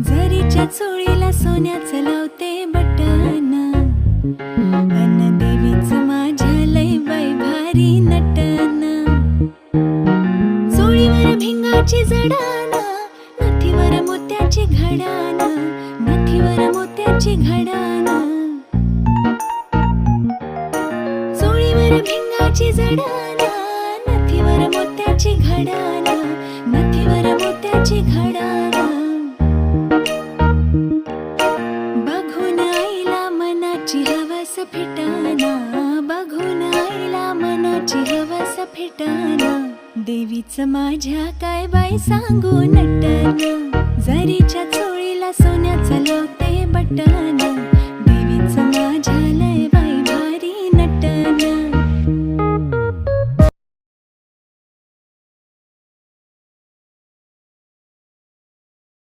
जरीच्या चोळीला सोन्याचं लावते बटन, अन देवीचं माझ्या लय बाई भारी नटन. चोळीवर भिंगाची जडान, नथीवर मोत्याची घडान, नथीवर मोत्याची घडान. चोळीवर भिंगाची जडान, नथीवर मोत्याची घडान, नथीवर मोत्याची घडान. बघून आईला मनाची हवस फिटाना, बघून आईला मनाची हवस फिटाना. देवीचं माझ्या काय बाई सांगू नटन, जरीच्या चोळीला सोन्याचं लावते बटन.